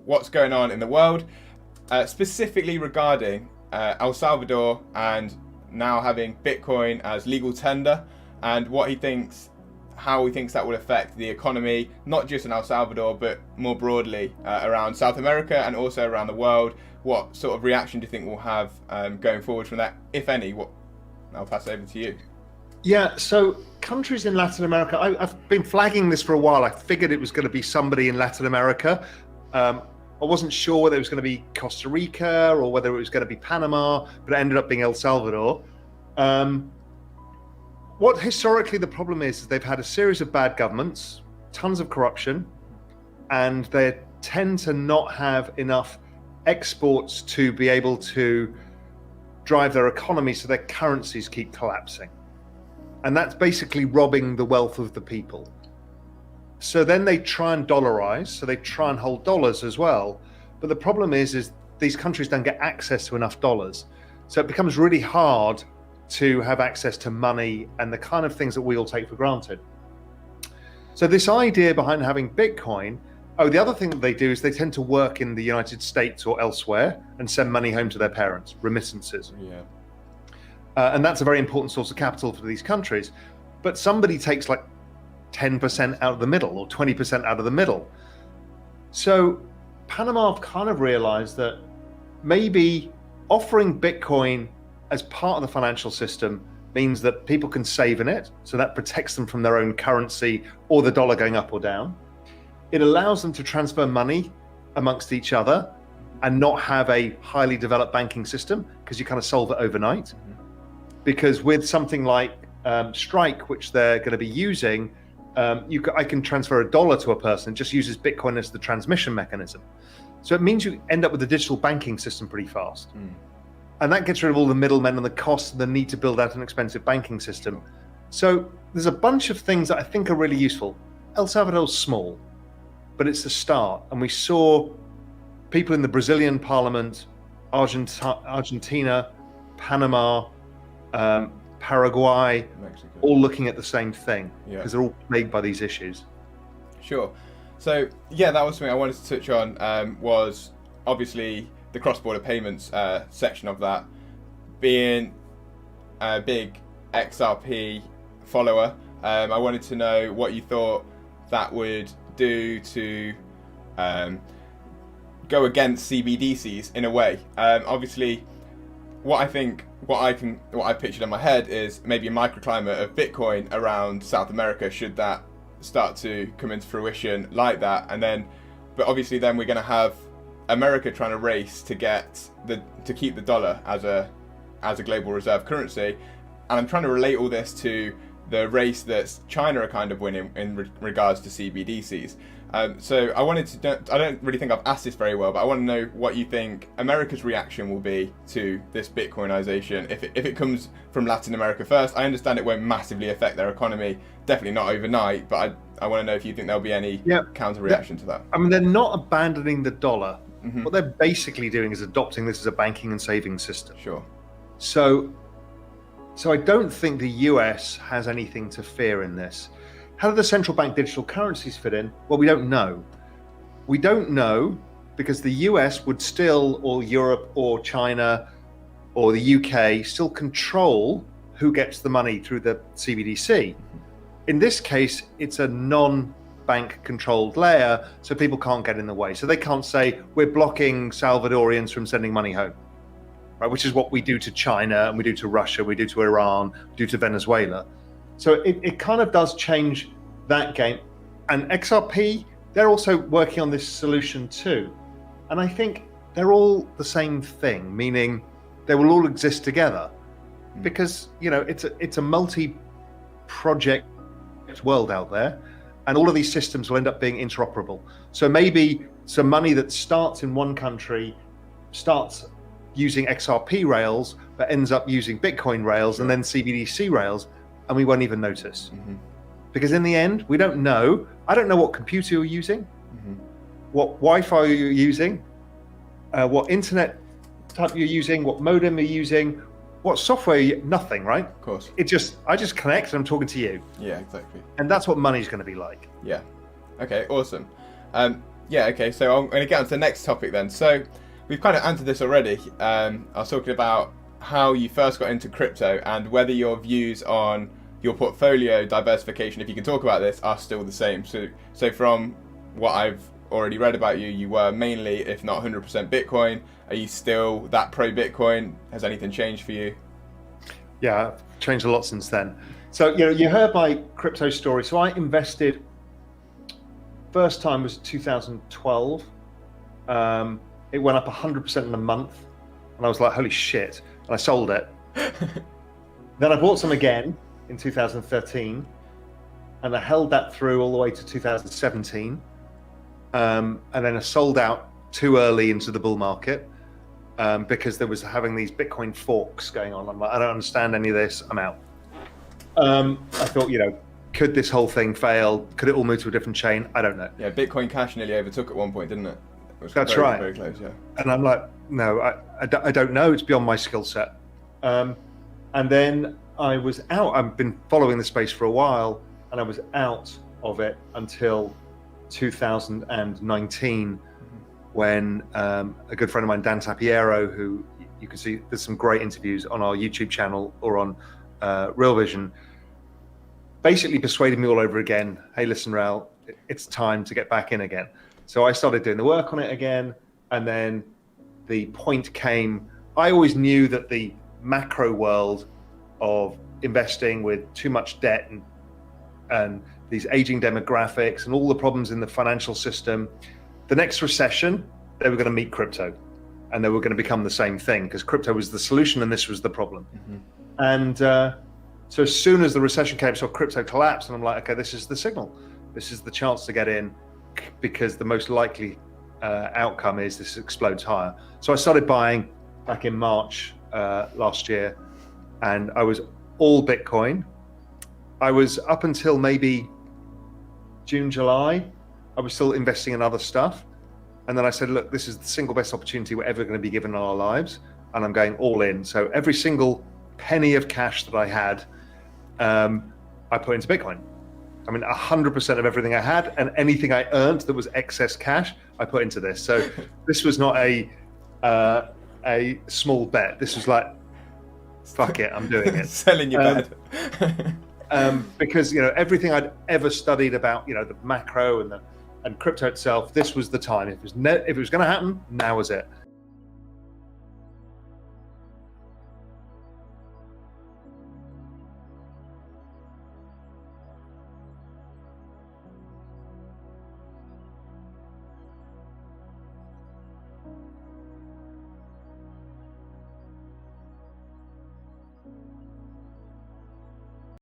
what's going on in the world, specifically regarding El Salvador and now having Bitcoin as legal tender, and what he thinks, how he thinks that will affect the economy, not just in El Salvador, but more broadly around South America and also around the world. What sort of reaction do you think we'll have going forward from that, if any? I'll pass it over to you. Yeah, so countries in Latin America, I've been flagging this for a while. I figured it was going to be somebody in Latin America. I wasn't sure whether it was going to be Costa Rica or whether it was going to be Panama, but it ended up being El Salvador. What historically the problem is they've had a series of bad governments, tons of corruption, and they tend to not have enough exports to be able to drive their economy, so their currencies keep collapsing. And that's basically robbing the wealth of the people. So then they try and dollarize, so they try and hold dollars as well. But the problem is these countries don't get access to enough dollars. So it becomes really hard to have access to money and the kind of things that we all take for granted. So this idea behind having Bitcoin, the other thing that they do is they tend to work in the United States or elsewhere and send money home to their parents, remittances. Yeah. And that's a very important source of capital for these countries. But somebody takes like 10% out of the middle or 20% out of the middle. So Panama have kind of realized that maybe offering Bitcoin as part of the financial system means that people can save in it. So that protects them from their own currency or the dollar going up or down. It allows them to transfer money amongst each other and not have a highly developed banking system, because you kind of solve it overnight. Mm-hmm. Because with something like Strike, which they're going to be using, I can transfer $1 to a person. It just uses Bitcoin as the transmission mechanism. So it means you end up with a digital banking system pretty fast. Mm. And that gets rid of all the middlemen and the costs and the need to build out an expensive banking system. So there's a bunch of things that I think are really useful. El Salvador's small, but it's the start. And we saw people in the Brazilian parliament, Argentina, Panama, Paraguay, Mexico, all looking at the same thing, because they're all plagued by these issues. Sure. So yeah, that was something I wanted to touch on, was obviously the cross-border payments section of that. Being a big XRP follower, I wanted to know what you thought that would do to go against CBDCs in a way. Obviously, what I pictured in my head is maybe a microclimate of Bitcoin around South America, should that start to come into fruition like that. And then, but obviously then we're going to have America trying to race to keep the dollar as a global reserve currency. And I'm trying to relate all this to the race that China are kind of winning in regards to CBDCs. So I don't really think I've asked this very well, but I want to know what you think America's reaction will be to this Bitcoinization if it comes from Latin America first. I understand it won't massively affect their economy, definitely not overnight, but I want to know if you think there'll be any counter reaction to that. I mean, they're not abandoning the dollar. Mm-hmm. What they're basically doing is adopting this as a banking and saving system. Sure. So I don't think the US has anything to fear in this. How do the central bank digital currencies fit in? Well, we don't know. We don't know because the US would still, or Europe or China or the UK, still control who gets the money through the CBDC. In this case, it's a non-bank controlled layer, so people can't get in the way. So they can't say, we're blocking Salvadorians from sending money home, right? Which is what we do to China, and we do to Russia, we do to Iran, we do to Venezuela. So it kind of does change that game. And XRP, they're also working on this solution too. And I think they're all the same thing, meaning they will all exist together because, it's a multi-project world out there, and all of these systems will end up being interoperable. So maybe some money that starts in one country starts using XRP rails, but ends up using Bitcoin rails and then CBDC rails, and we won't even notice. Mm-hmm. Because in the end, we don't know. I don't know what computer you're using, mm-hmm. what Wi-Fi you're using, what internet type you're using, what modem you're using, what software, nothing, right? Of course. I just connect and I'm talking to you. Yeah, exactly. And that's what money's going to be like. Yeah. Okay, awesome. Yeah, okay, so I'm going to get on to the next topic then. So we've kind of answered this already. I was talking about how you first got into crypto and whether your views on your portfolio diversification, if you can talk about this, are still the same. So from what I've already read about you, you were mainly, if not 100% Bitcoin. Are you still that pro-Bitcoin? Has anything changed for you? Yeah, I've changed a lot since then. So, you heard my crypto story. So I invested, first time was 2012. It went up 100% in a month. And I was like, holy shit. And I sold it. Then I bought some again in 2013. And I held that through all the way to 2017. And then I sold out too early into the bull market because there was having these Bitcoin forks going on. I'm like, I don't understand any of this. I'm out. I thought, could this whole thing fail? Could it all move to a different chain? I don't know. Yeah, Bitcoin Cash nearly overtook at one point, didn't it? That's right. Very close, yeah. And I'm like, no, I don't know. It's beyond my skill set. And then I was out. I've been following the space for a while, and I was out of it until 2019, when a good friend of mine, Dan Tapiero, who you can see, there's some great interviews on our YouTube channel or on Real Vision, basically persuaded me all over again. Hey, listen, Raoul, it's time to get back in again. So I started doing the work on it again, and then the point came. I always knew that the macro world of investing with too much debt and these aging demographics and all the problems in the financial system, the next recession, they were going to meet crypto, and they were going to become the same thing, because crypto was the solution and this was the problem. And so as soon as the recession came, so crypto collapsed, and I'm like, okay, this is the signal. This is the chance to get in, because the most likely outcome is this explodes higher. So I started buying back in March last year, and I was all Bitcoin. I was up until maybe June, July, I was still investing in other stuff. And then I said, look, this is the single best opportunity we're ever going to be given in our lives, and I'm going all in. So every single penny of cash that I had, I put into Bitcoin. I mean, 100% of everything I had, and anything I earned that was excess cash, I put into this. So this was not a small bet. This was like, fuck it, I'm doing it. Selling your bed. Because everything I'd ever studied about the macro and crypto itself, this was the time. If it was going to happen, now was it.